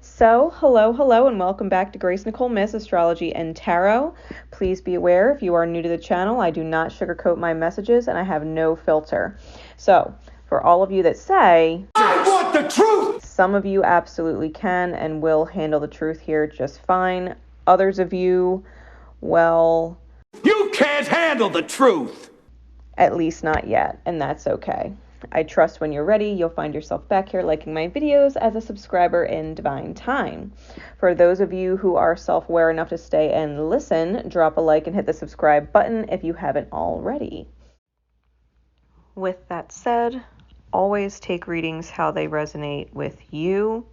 So, hello, and welcome back to Nicole Myths, Astrology and Tarot. Please be aware, if you are new to the channel, I do not sugarcoat my messages and I have no filter. So, for all of you that say, I want the truth! Some of you absolutely can and will handle the truth here just fine. Others of you, well, you can't handle the truth! At least not yet, and that's okay. I trust when you're ready, you'll find yourself back here liking my videos as a subscriber in divine time. For those of you who are self-aware enough to stay and listen, drop a like and hit the subscribe button if you haven't already. With that said, always take readings how they resonate with you.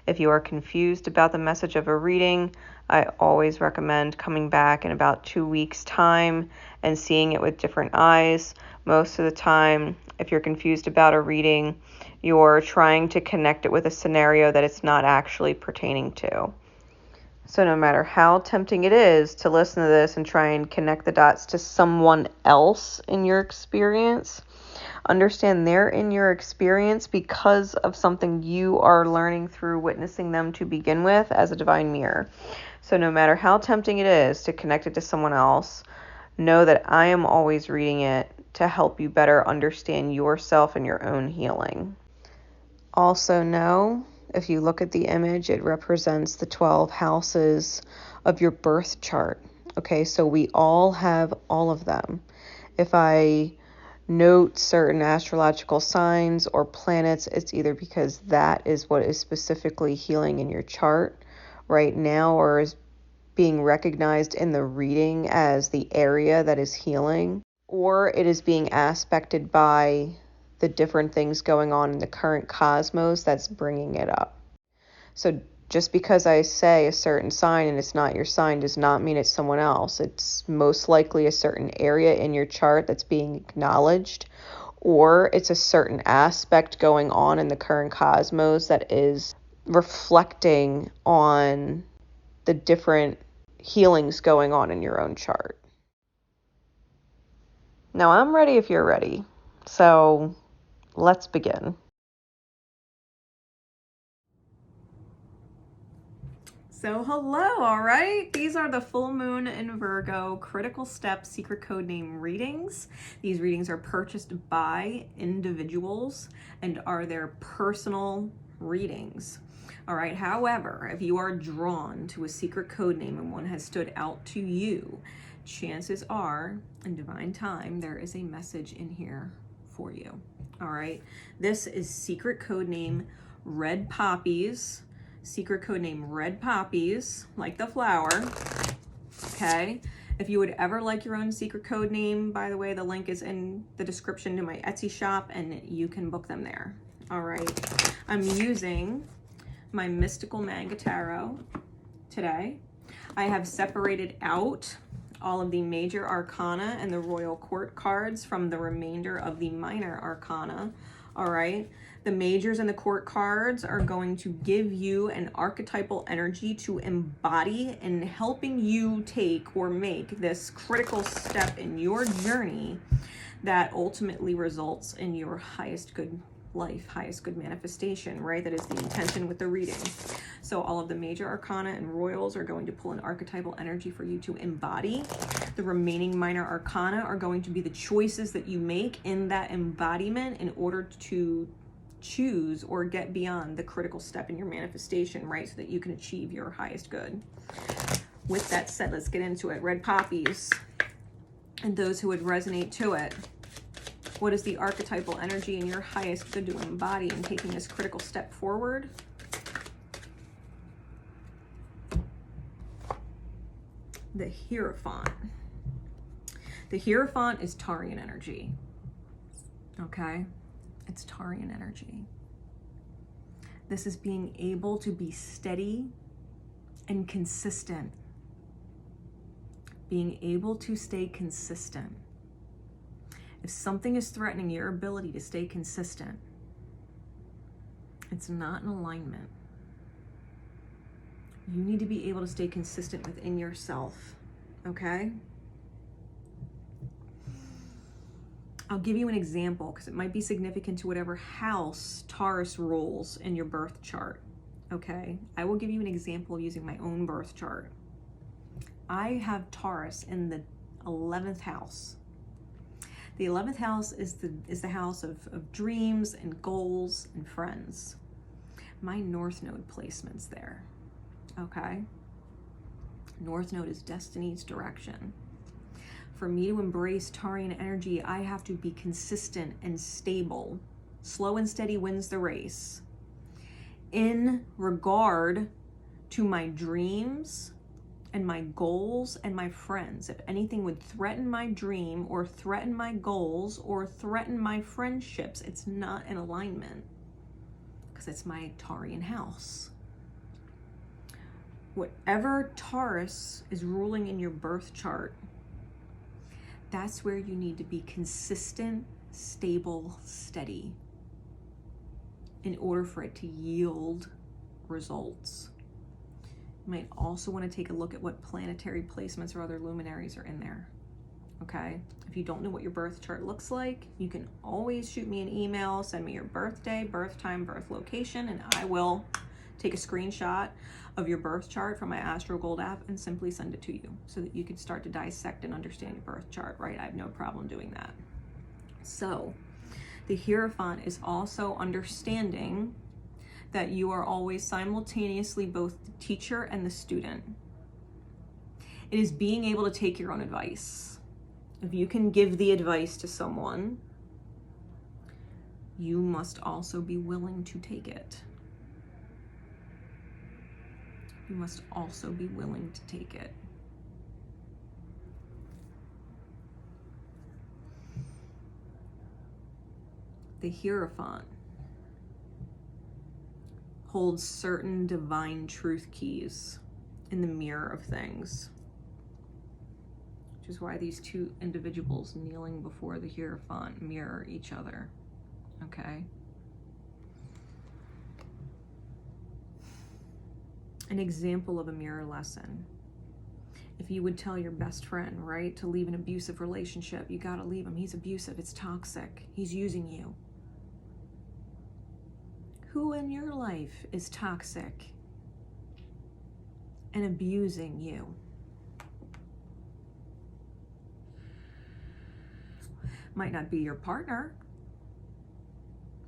If you are confused about the message of a reading, I always recommend coming back in about 2 weeks' time and seeing it with different eyes. Most of the time, if you're confused about a reading, you're trying to connect it with a scenario that it's not actually pertaining to. So no matter how tempting it is to listen to this and try and connect the dots to someone else in your experience, understand they're in your experience because of something you are learning through witnessing them to begin with as a divine mirror. So no matter how tempting it is to connect it to someone else, know that I am always reading it to help you better understand yourself and your own healing. Also know, if you look at the image, it represents the 12 houses of your birth chart. Okay, so we all have all of them. If I note certain astrological signs or planets, it's either because that is what is specifically healing in your chart right now or is being recognized in the reading as the area that is healing, or it is being aspected by the different things going on in the current cosmos that's bringing it up. So just because I say a certain sign and it's not your sign does not mean it's someone else. It's most likely a certain area in your chart that's being acknowledged, or it's a certain aspect going on in the current cosmos that is reflecting on the different healings going on in your own chart. Now I'm ready if you're ready. So let's begin. So hello, all right? These are the full moon in Virgo critical step secret code name readings. These readings are purchased by individuals and are their personal readings. All right, however, if you are drawn to a secret code name and one has stood out to you, chances are, in divine time, there is a message in here for you. All right, this is secret code name Red Poppies. Secret code name Red Poppies, like the flower. Okay, if you would ever like your own secret code name, by the way, the link is in the description to my Etsy shop and you can book them there. All right, I'm using my Mystical Manga Tarot today. I have separated out all of the major arcana and the royal court cards from the remainder of the minor arcana. All right, the majors and the court cards are going to give you an archetypal energy to embody in helping you take or make this critical step in your journey that ultimately results in your highest good life, highest good manifestation, right? That is the intention with the reading. So all of the major arcana and royals are going to pull an archetypal energy for you to embody. The remaining minor arcana are going to be the choices that you make in that embodiment in order to choose or get beyond the critical step in your manifestation, right? So that you can achieve your highest good. With that said, let's get into it. Red Poppies and those who would resonate to it. What is the archetypal energy in your highest good to embody in taking this critical step forward? The Hierophant. The Hierophant is Taurean energy. Okay? It's Taurean energy. This is being able to be steady and consistent. Being able to stay consistent. If something is threatening your ability to stay consistent, it's not in alignment. You need to be able to stay consistent within yourself, okay? I'll give you an example because it might be significant to whatever house Taurus rules in your birth chart, okay? I will give you an example using my own birth chart. I have Taurus in the 11th house. The 11th house is the house of dreams and goals and friends. My North Node placement's there, okay? North Node is destiny's direction. For me to embrace Taurian energy, I have to be consistent and stable. Slow and steady wins the race. In regard to my dreams and my goals and my friends, if anything would threaten my dream or threaten my goals or threaten my friendships, it's not in alignment because it's my Taurian house. Whatever Taurus is ruling in your birth chart, that's where you need to be consistent, stable, steady in order for it to yield results. You might also want to take a look at what planetary placements or other luminaries are in there, okay? If you don't know what your birth chart looks like, you can always shoot me an email, send me your birthday, birth time, birth location, and I will take a screenshot of your birth chart from my Astro Gold app and simply send it to you so that you can start to dissect and understand your birth chart, right? I have no problem doing that. So the Hierophant is also understanding that you are always simultaneously both the teacher and the student. It is being able to take your own advice. If you can give the advice to someone, you must also be willing to take it. You must also be willing to take it. The Hierophant holds certain divine truth keys in the mirror of things, which is why these two individuals kneeling before the Hierophant mirror each other, okay? An example of a mirror lesson. If you would tell your best friend, right, to leave an abusive relationship, you gotta leave him. He's abusive, it's toxic, he's using you. Who in your life is toxic and abusing you? Might not be your partner,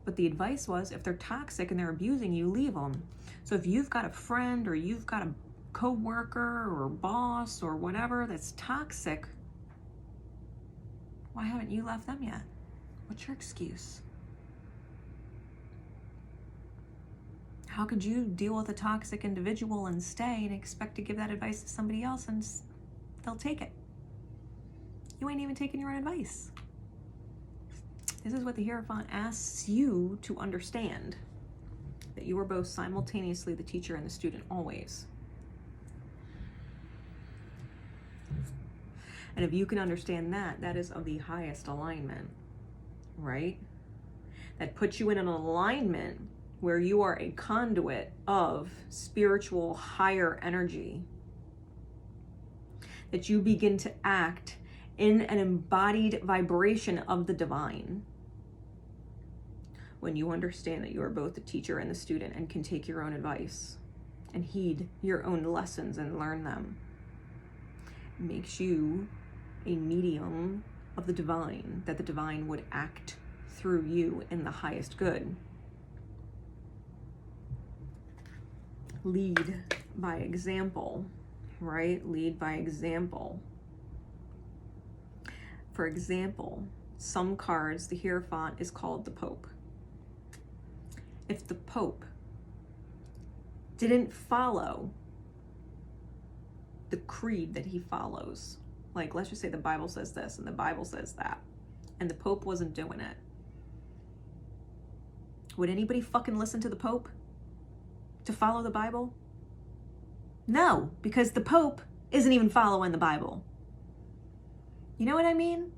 but the advice was if they're toxic and they're abusing you, leave them. So if you've got a friend or you've got a coworker or boss or whatever that's toxic, why haven't you left them yet? What's your excuse? How could you deal with a toxic individual and stay and expect to give that advice to somebody else and they'll take it? You ain't even taking your own advice. This is what the Hierophant asks you to understand, that you are both simultaneously the teacher and the student, always. And if you can understand that, that is of the highest alignment, right? That puts you in an alignment where you are a conduit of spiritual higher energy, that you begin to act in an embodied vibration of the divine. When you understand that you are both the teacher and the student and can take your own advice and heed your own lessons and learn them, it makes you a medium of the divine, that the divine would act through you in the highest good. Lead by example, right? Lead by example. For example, some cards, the Hierophant is called the Pope. If the Pope didn't follow the creed that he follows, like let's just say the Bible says this and the Bible says that, and the Pope wasn't doing it, would anybody fucking listen to the Pope to follow the Bible? No, because the Pope isn't even following the Bible. You know what I mean?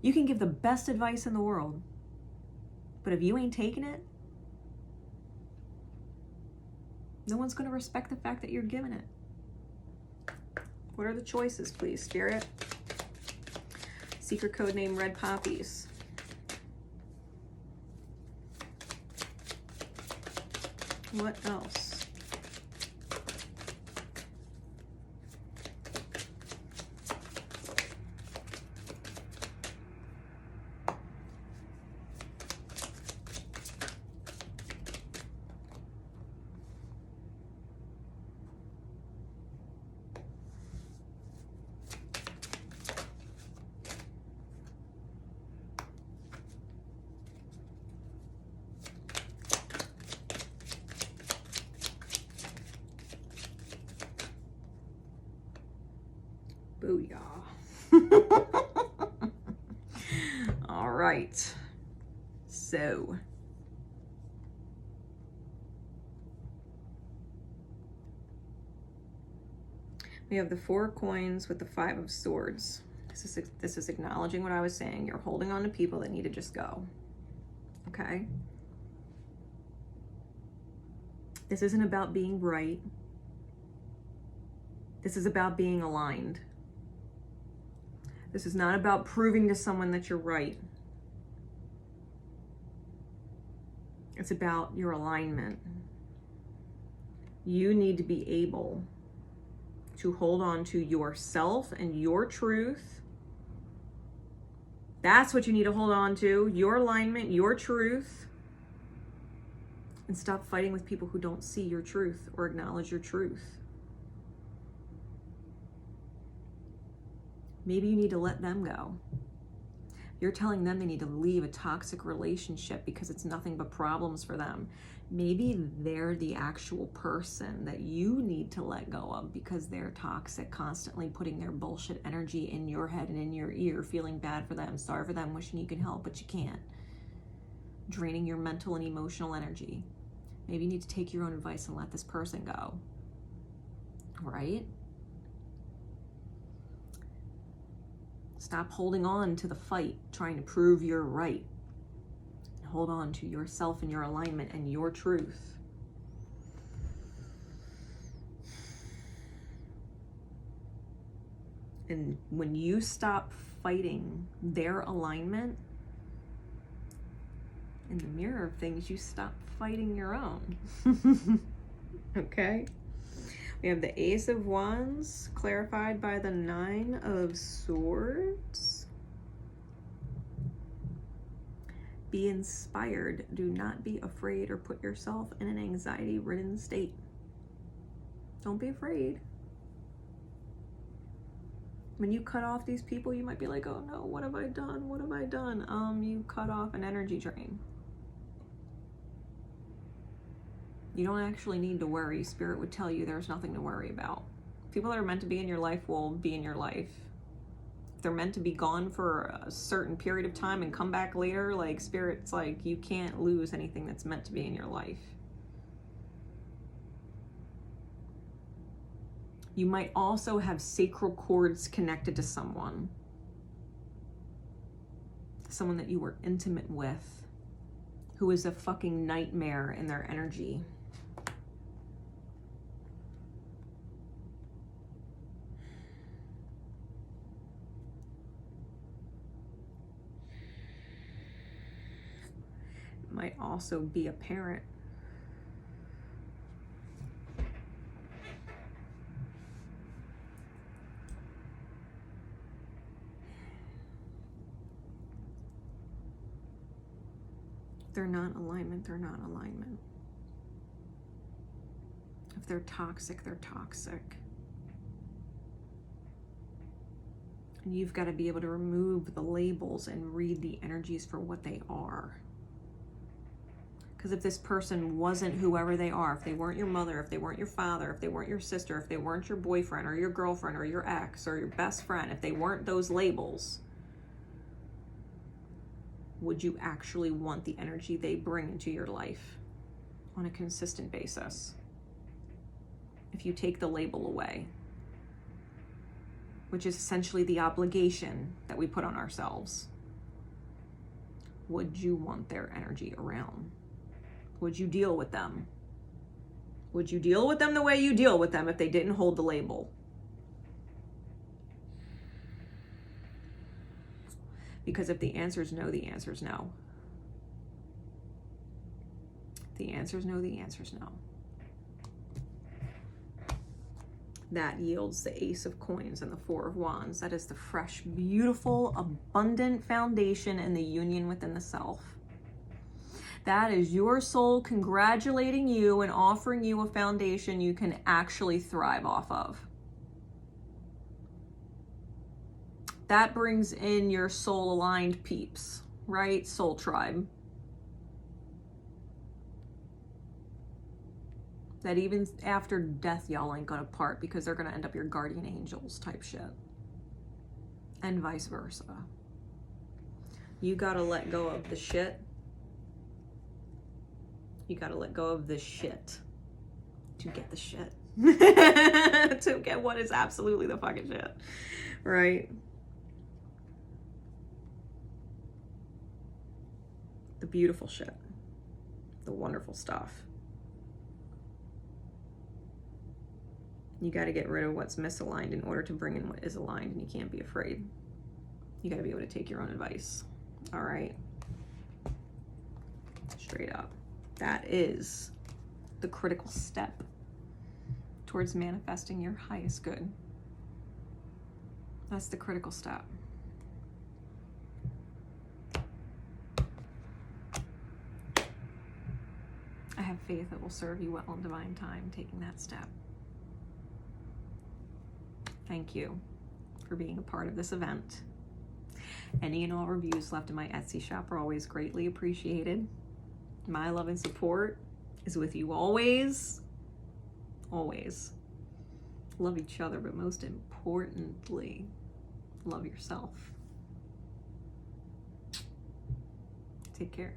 You can give the best advice in the world, but if you ain't taking it, no one's going to respect the fact that you're giving it. What are the choices, please, Spirit? Secret code name Red Poppies. What else? Booyah. All right. So. We have the 4 coins with the 5 of swords. This is acknowledging what I was saying. You're holding on to people that need to just go. Okay? This isn't about being right. This is about being aligned. This is not about proving to someone that you're right. It's about your alignment. You need to be able to hold on to yourself and your truth. That's what you need to hold on to, your alignment, your truth. And stop fighting with people who don't see your truth or acknowledge your truth. Maybe you need to let them go. You're telling them they need to leave a toxic relationship because it's nothing but problems for them. Maybe they're the actual person that you need to let go of because they're toxic, constantly putting their bullshit energy in your head and in your ear, feeling bad for them, sorry for them, wishing you could help, but you can't. Draining your mental and emotional energy. Maybe you need to take your own advice and let this person go. Right? Stop holding on to the fight, trying to prove you're right. Hold on to yourself and your alignment and your truth. And when you stop fighting their alignment, in the mirror of things, you stop fighting your own. Okay? We have the Ace of Wands, clarified by the 9 of Swords. Be inspired. Do not be afraid or put yourself in an anxiety-ridden state. Don't be afraid. When you cut off these people, you might be like, oh no, what have I done? What have I done? You cut off an energy drain. You don't actually need to worry. Spirit would tell you there's nothing to worry about. People that are meant to be in your life will be in your life. If they're meant to be gone for a certain period of time and come back later, like Spirit's like, you can't lose anything that's meant to be in your life. You might also have sacral cords connected to someone that you were intimate with, who is a fucking nightmare in their energy. Might also be a parent. If they're not alignment, they're not alignment. If they're toxic, they're toxic. And you've got to be able to remove the labels and read the energies for what they are. Because if this person wasn't whoever they are, if they weren't your mother, if they weren't your father, if they weren't your sister, if they weren't your boyfriend or your girlfriend or your ex or your best friend, if they weren't those labels, would you actually want the energy they bring into your life on a consistent basis? If you take the label away, which is essentially the obligation that we put on ourselves, would you want their energy around? Would you deal with them? Would you deal with them the way you deal with them if they didn't hold the label? Because if the answer is no, the answer is no. The answer is no, the answer is no. That yields the Ace of Coins and the Four of Wands. That is the fresh, beautiful, abundant foundation and the union within the self. That is your soul congratulating you and offering you a foundation you can actually thrive off of. That brings in your soul-aligned peeps, right? Soul tribe. That even after death, y'all ain't gonna part because they're gonna end up your guardian angels type shit. And vice versa. You gotta let go of the shit. You gotta let go of the shit to get the shit. To get what is absolutely the fucking shit, right? The beautiful shit. The wonderful stuff. You got to get rid of what's misaligned in order to bring in what is aligned, and you can't be afraid. You got to be able to take your own advice. All right? Straight up. That is the critical step towards manifesting your highest good. That's the critical step. I have faith it will serve you well in divine time, taking that step. Thank you for being a part of this event. Any and all reviews left in my Etsy shop are always greatly appreciated. My love and support is with you always. Always. Love each other, but most importantly, love yourself. Take care.